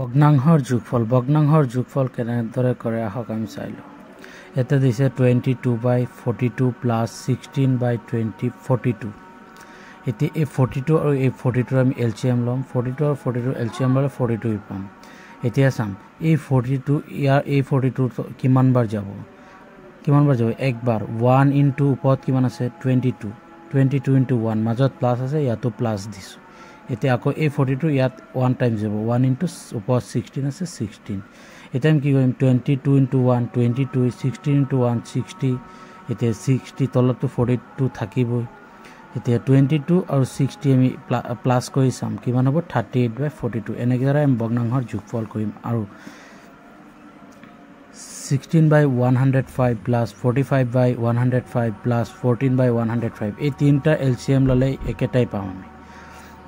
ভগ্নাংশৰ যোগফল কেনেদৰে কৰে আহক আমি চাই লওঁ। ইয়াতে দিছে 22/42 প্লাছ 16/20 42। এতিয়া এই 42 আৰু এই 42 আমি এলচিএম ল'ম। 42 আৰু 42 এলচিএম ল'লে 42 পাম। এতিয়া চাম এই 42 ইয়াৰ এই 42 কিমান বাৰ যাব একবাৰ 1 ইনটু ওপৰত কিমান আছে 22 ইনটু 1 মাজত প্লাছ আছে ইয়াতো প্লাছ দিছোঁ। এতিয়া আকৌ এই 42 ইয়াত 1 টাইম যাব 1 ইনটু ওপৰত 16 আছে 16। এতিয়া আমি কি কৰিম 22 ইনটু 1 22 16 ইনটু 1 60। এতিয়া 60 তলতো 42 থাকিবই। এতিয়া 22 আৰু 60 আমি প্লাছ কৰি চাম কিমান হ'ব 38/42। এনেদৰে আমি ভগ্নাংশৰ যোগফল কৰিম। আৰু 16/105 প্লাছ 45/105 প্লাছ 14/105 এই তিনিটা এলচিএম ল'লে একেটাই পাম আমি,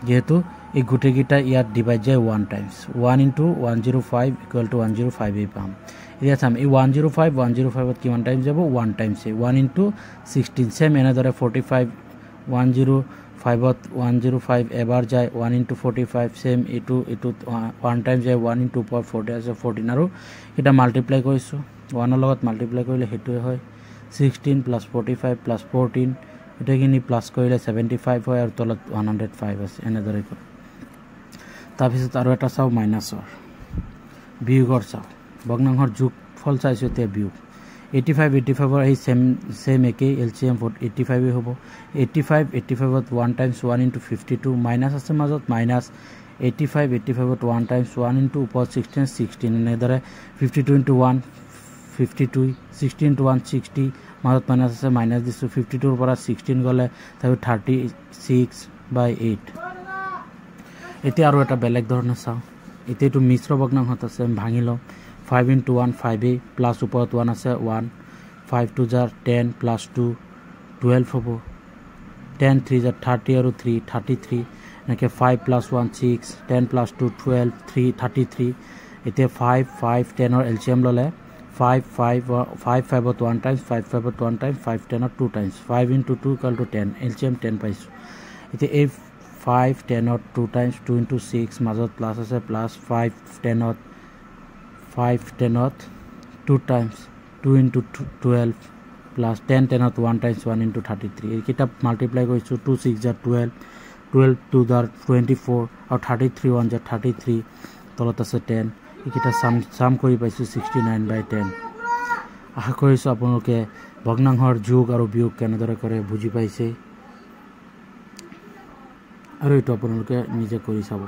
যিহেতু এই গোটেইকেইটা ইয়াত ডিভাইড যায় 1 টাইমছ 1 ইনটু 105 ইকুৱেল টু 105 পাম। এতিয়া চাম এই 105ত কিমান টাইম যাব 1 টাইমছে 1 ইনটু 16 ছেম এনেদৰে 45 105ত 105 এবাৰ যায় 1 ইনটু 45 ছেম এইটোত 1 টাইম যায় 1 ইনটু ওপৰত 40 আছে 14 আৰু এটা মাল্টিপ্লাই কৰিছোঁ 1ৰ লগত মাল্টিপ্লাই কৰিলে সেইটোৱে হয় 16 প্লাছ 45 প্লাছ 14 গোটেইখিনি প্লাছ কৰিলে 75 হয় আৰু তলত 105 আছে। এনেদৰে কৰোঁ। তাৰপিছত আৰু এটা চাওঁ মাইনাছৰ বিয়োগৰ চাওঁ। ভগ্নাংশৰ যোগফল চাইছোঁ এতিয়া বিয়োগ 85ৰ এই ছেম একেই এলচিএম 85 হ'ব। 85ত 1 টাইমছ 1 ইনটু 52 মাইনাছ আছে মাজত মাইনাছ 85ত 1 টাইমছ 1 ইনটু ওপৰত 16 এনেদৰে 52 ইনটু 1 52 60 ইনটু 1 60 মাজত মাইনাছ আছে মাইনাছ দিছোঁ 52ৰ পৰা 16 গ'লে তাৰপিছত 36/8। এতিয়া আৰু এটা বেলেগ ধৰণে চাওঁ। এতিয়া এইটো মিশ্ৰ ভগ্নাংশত আছে আমি ভাঙি ল'ম 5 ইনটু 1 5 প্লাছ ওপৰত 1 আছে 1 5 2 জাৰ 10 প্লাছ 2 12 হ'ব 10 3 জাৰ 30 আৰু 3 33 এনেকৈ 5 প্লাছ 1 6 10 প্লাছ 2 12 3 33। এতিয়া 5 10ৰ এলচিএম ল'লে 5ত 1 টাইমছ 5ত 1 টাইমছ 5 10ত 2 times 5 into 2 equal to 10 LCM 10 পাইছোঁ। এতিয়া এই 5 10ত 2 টাইমছ 2 ইনটু 6 মাজত প্লাছ আছে প্লাছ 5 10ত 2 times 2 into 12 plus 10 10ত 1 times 1 into 33 এইকেইটা মাল্টিপ্লাই কৰিছোঁ 2 6 জাৰ 12 2 জাৰ 24 আৰু 33 1 জাৰ 33 তলত আছে 10 এইকেইটা চাম কৰি পাইছোঁ 69/10। আশা কৰিছোঁ আপোনালোকে ভগ্নাংশৰ যোগ আৰু বিয়োগ কেনেদৰে কৰে বুজি পাইছে আৰু এইটো আপোনালোকে নিজে কৰি চাব।